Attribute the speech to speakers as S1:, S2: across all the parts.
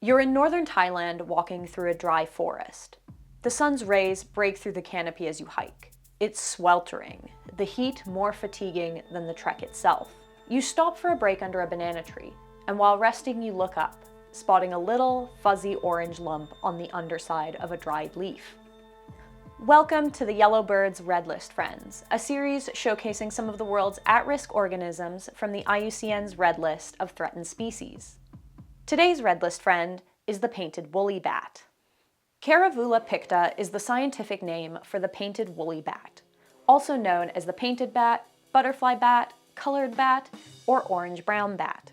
S1: You're in northern Thailand walking through a dry forest. The sun's rays break through the canopy as you hike. It's sweltering, the heat more fatiguing than the trek itself. You stop for a break under a banana tree, and while resting you look up, spotting a little, fuzzy orange lump on the underside of a dried leaf. Welcome to the Yellow Bird's RedList Friends, a series showcasing some of the world's at-risk organisms from the IUCN's Red List of threatened species. Today's RedList friend is the painted woolly bat. Kerivoula picta is the scientific name for the painted woolly bat, also known as the painted bat, butterfly bat, colored bat, or orange-brown bat.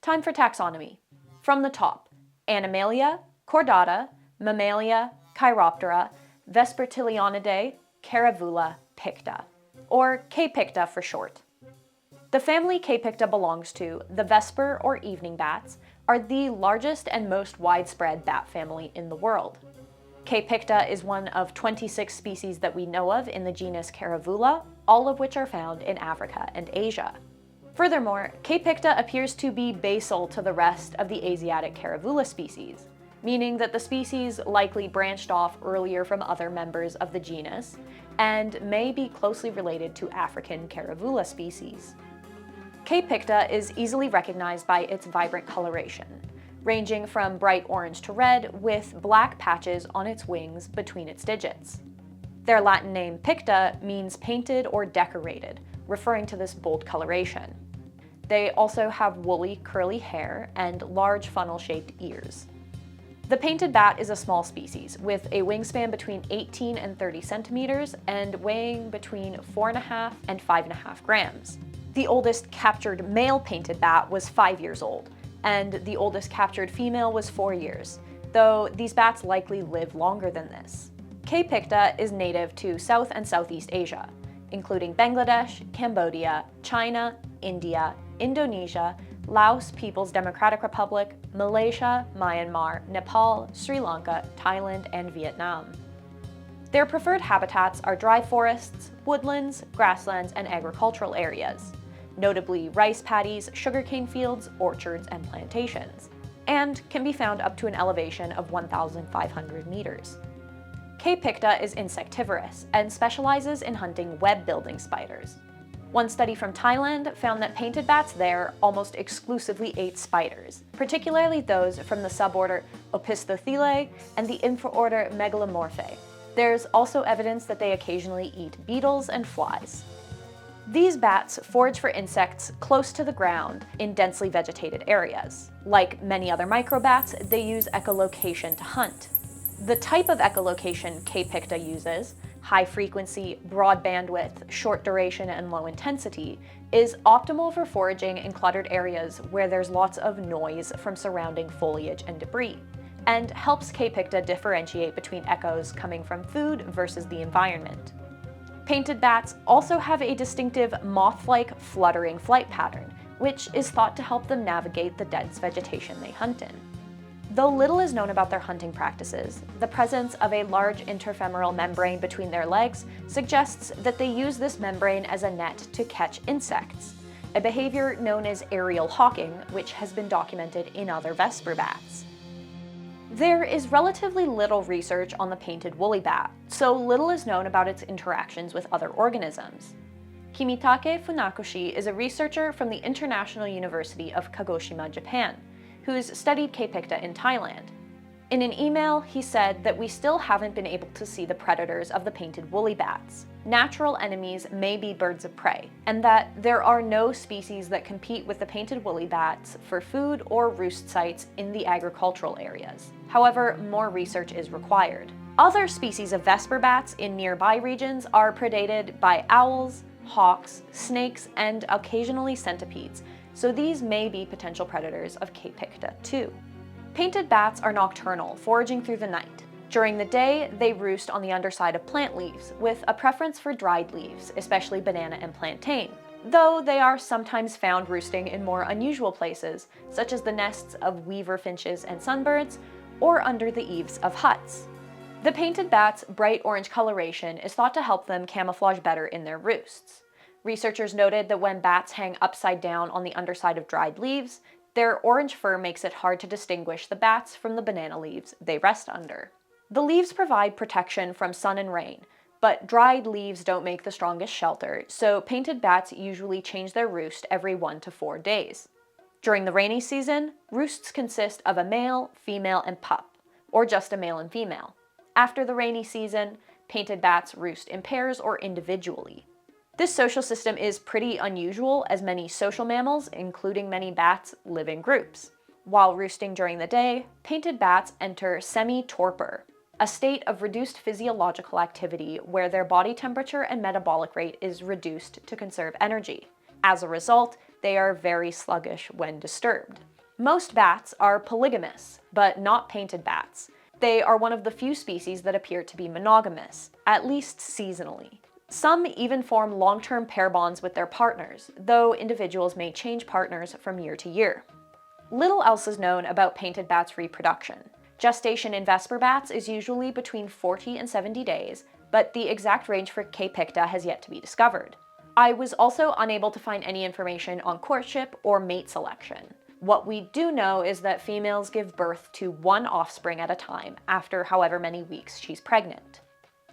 S1: Time for taxonomy. From the top, Animalia, Chordata, Mammalia, Chiroptera, Vespertilionidae, Kerivoula picta, or K. picta for short. The family K. picta belongs to the vesper or evening bats, are the largest and most widespread bat family in the world. K. picta is one of 26 species that we know of in the genus Kerivoula, all of which are found in Africa and Asia. Furthermore, K. picta appears to be basal to the rest of the Asiatic Kerivoula species, meaning that the species likely branched off earlier from other members of the genus and may be closely related to African Kerivoula species. K. picta is easily recognized by its vibrant coloration, ranging from bright orange to red with black patches on its wings between its digits. Their Latin name picta means painted or decorated, referring to this bold coloration. They also have woolly, curly hair and large funnel-shaped ears. The painted bat is a small species with a wingspan between 18 and 30 centimeters and weighing between 4.5 and 5.5 grams. The oldest captured male painted bat was 5 years old, and the oldest captured female was 4 years, though these bats likely live longer than this. K. picta is native to South and Southeast Asia, including Bangladesh, Cambodia, China, India, Indonesia, Laos People's Democratic Republic, Malaysia, Myanmar, Nepal, Sri Lanka, Thailand, and Vietnam. Their preferred habitats are dry forests, woodlands, grasslands, and agricultural areas, notably rice paddies, sugarcane fields, orchards, and plantations, and can be found up to an elevation of 1,500 meters. K. picta is insectivorous and specializes in hunting web-building spiders. One study from Thailand found that painted bats there almost exclusively ate spiders, particularly those from the suborder Opisthothelae and the infraorder Megalomorphae. There's also evidence that they occasionally eat beetles and flies. These bats forage for insects close to the ground in densely vegetated areas. Like many other microbats, they use echolocation to hunt. The type of echolocation K. picta uses, high frequency, broad bandwidth, short duration, and low intensity, is optimal for foraging in cluttered areas where there's lots of noise from surrounding foliage and debris, and helps K. picta differentiate between echoes coming from food versus the environment. Painted bats also have a distinctive moth-like fluttering flight pattern, which is thought to help them navigate the dense vegetation they hunt in. Though little is known about their hunting practices, the presence of a large interfemoral membrane between their legs suggests that they use this membrane as a net to catch insects, a behavior known as aerial hawking, which has been documented in other vesper bats. There is relatively little research on the painted woolly bat, so little is known about its interactions with other organisms. Kimitake Funakoshi is a researcher from the International University of Kagoshima, Japan, who's studied K. picta in Thailand. In an email, he said that we still haven't been able to see the predators of the painted woolly bats. Natural enemies may be birds of prey, and that there are no species that compete with the painted woolly bats for food or roost sites in the agricultural areas. However, more research is required. Other species of vesper bats in nearby regions are predated by owls, hawks, snakes, and occasionally centipedes, so these may be potential predators of K. picta too. Painted bats are nocturnal, foraging through the night. During the day, they roost on the underside of plant leaves, with a preference for dried leaves, especially banana and plantain, though they are sometimes found roosting in more unusual places, such as the nests of weaver finches and sunbirds, or under the eaves of huts. The painted bat's bright orange coloration is thought to help them camouflage better in their roosts. Researchers noted that when bats hang upside down on the underside of dried leaves, Their orange fur makes it hard to distinguish the bats from the banana leaves they rest under. The leaves provide protection from sun and rain, but dried leaves don't make the strongest shelter, so painted bats usually change their roost every 1 to 4 days. During the rainy season, roosts consist of a male, female, and pup, or just a male and female. After the rainy season, painted bats roost in pairs or individually. This social system is pretty unusual, as many social mammals, including many bats, live in groups. While roosting during the day, painted bats enter semi-torpor, a state of reduced physiological activity where their body temperature and metabolic rate is reduced to conserve energy. As a result, they are very sluggish when disturbed. Most bats are polygamous, but not painted bats. They are one of the few species that appear to be monogamous, at least seasonally. Some even form long-term pair bonds with their partners, though individuals may change partners from year to year. Little else is known about painted bats' reproduction. Gestation in Vesper bats is usually between 40 and 70 days, but the exact range for K. picta has yet to be discovered. I was also unable to find any information on courtship or mate selection. What we do know is that females give birth to 1 offspring at a time after however many weeks she's pregnant.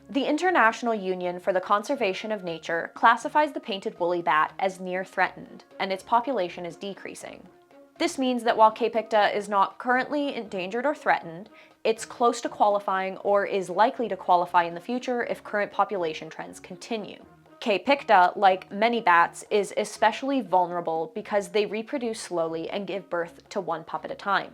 S1: The International Union for the Conservation of Nature classifies the painted woolly bat as near threatened, and its population is decreasing. This means that while K. picta is not currently endangered or threatened, it's close to qualifying or is likely to qualify in the future if current population trends continue. K. picta, like many bats, is especially vulnerable because they reproduce slowly and give birth to 1 pup at a time.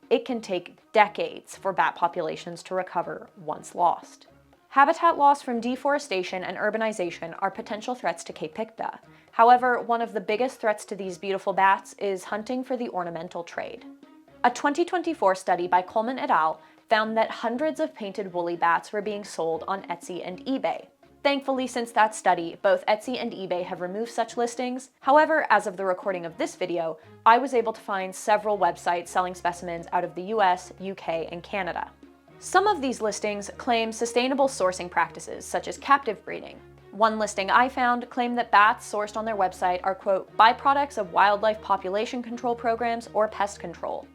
S1: It can take decades for bat populations to recover once lost. Habitat loss from deforestation and urbanization are potential threats to K. picta. However, one of the biggest threats to these beautiful bats is hunting for the ornamental trade. A 2024 study by Coleman et al. Found that hundreds of painted woolly bats were being sold on Etsy and eBay. Thankfully, since that study, both Etsy and eBay have removed such listings. However, as of the recording of this video, I was able to find several websites selling specimens out of the US, UK, and Canada. Some of these listings claim sustainable sourcing practices, such as captive breeding. One listing I found claimed that bats sourced on their website are, quote, byproducts of wildlife population control programs or pest control.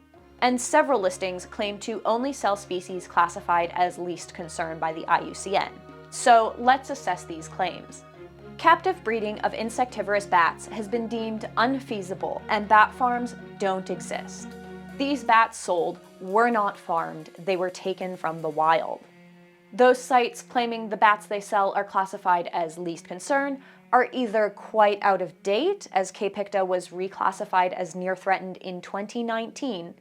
S1: And several listings claim to only sell species classified as least concern by the IUCN. So let's assess these claims. Captive breeding of insectivorous bats has been deemed unfeasible, and bat farms don't exist. These bats sold were not farmed, they were taken from the wild. Those sites claiming the bats they sell are classified as least concern are either quite out of date, as K. picta was reclassified as near threatened in 2019,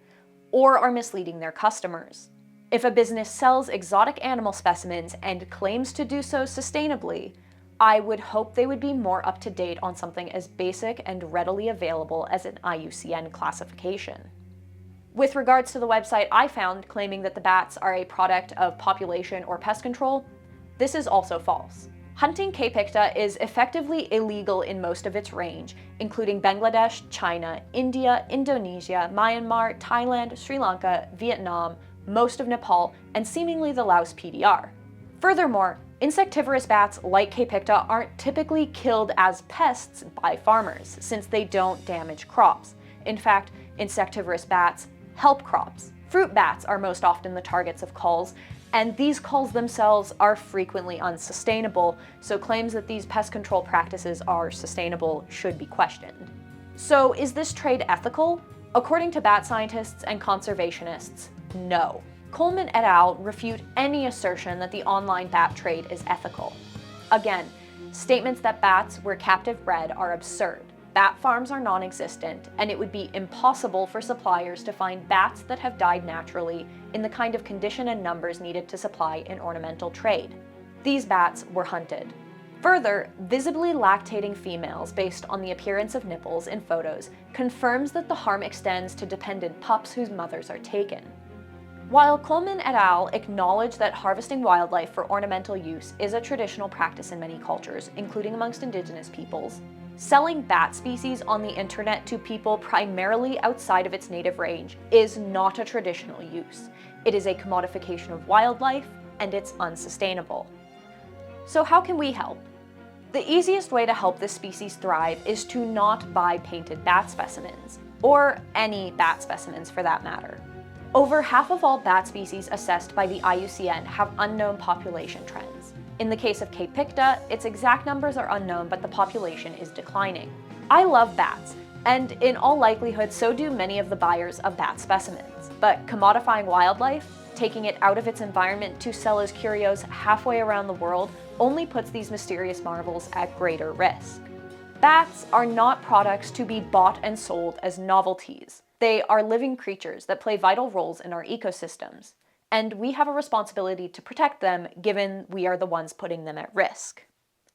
S1: or are misleading their customers. If a business sells exotic animal specimens and claims to do so sustainably, I would hope they would be more up to date on something as basic and readily available as an IUCN classification. With regards to the website I found claiming that the bats are a product of population or pest control, this is also false. Hunting K. picta is effectively illegal in most of its range, including Bangladesh, China, India, Indonesia, Myanmar, Thailand, Sri Lanka, Vietnam, most of Nepal, and seemingly the Laos PDR. Furthermore, insectivorous bats like K. picta aren't typically killed as pests by farmers, since they don't damage crops. In fact, insectivorous bats help crops. Fruit bats are most often the targets of culls, and these culls themselves are frequently unsustainable, so claims that these pest control practices are sustainable should be questioned. So is this trade ethical? According to bat scientists and conservationists, no. Coleman et al. Refute any assertion that the online bat trade is ethical. Again, statements that bats were captive bred are absurd. Bat farms are non-existent, and it would be impossible for suppliers to find bats that have died naturally in the kind of condition and numbers needed to supply an ornamental trade. These bats were hunted. Further, visibly lactating females based on the appearance of nipples in photos confirms that the harm extends to dependent pups whose mothers are taken. While Coleman et al. Acknowledge that harvesting wildlife for ornamental use is a traditional practice in many cultures, including amongst indigenous peoples, selling bat species on the internet to people primarily outside of its native range is not a traditional use. It is a commodification of wildlife, and it's unsustainable. So how can we help? The easiest way to help this species thrive is to not buy painted bat specimens. or any bat specimens for that matter. Over half of all bat species assessed by the IUCN have unknown population trends. In the case of K. picta, its exact numbers are unknown, but the population is declining. I love bats, and in all likelihood so do many of the buyers of bat specimens. But commodifying wildlife, taking it out of its environment to sell as curios halfway around the world, only puts these mysterious marvels at greater risk. Bats are not products to be bought and sold as novelties. They are living creatures that play vital roles in our ecosystems, and we have a responsibility to protect them given we are the ones putting them at risk.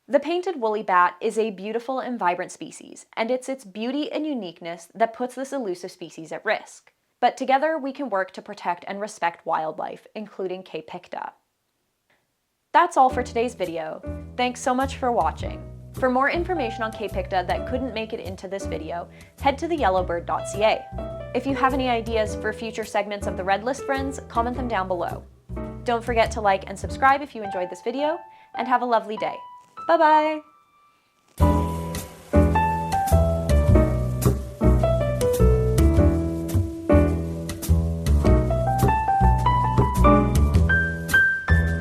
S1: The painted woolly bat is a beautiful and vibrant species, and it's its beauty and uniqueness that puts this elusive species at risk. But together we can work to protect and respect wildlife, including K. picta. That's all for today's video. Thanks so much for watching. For more information on K. picta that couldn't make it into this video, head to theyellowbird.ca. If you have any ideas for future segments of the RedList Friends, comment them down below. Don't forget to like and subscribe if you enjoyed this video, and have a lovely day. Bye-bye!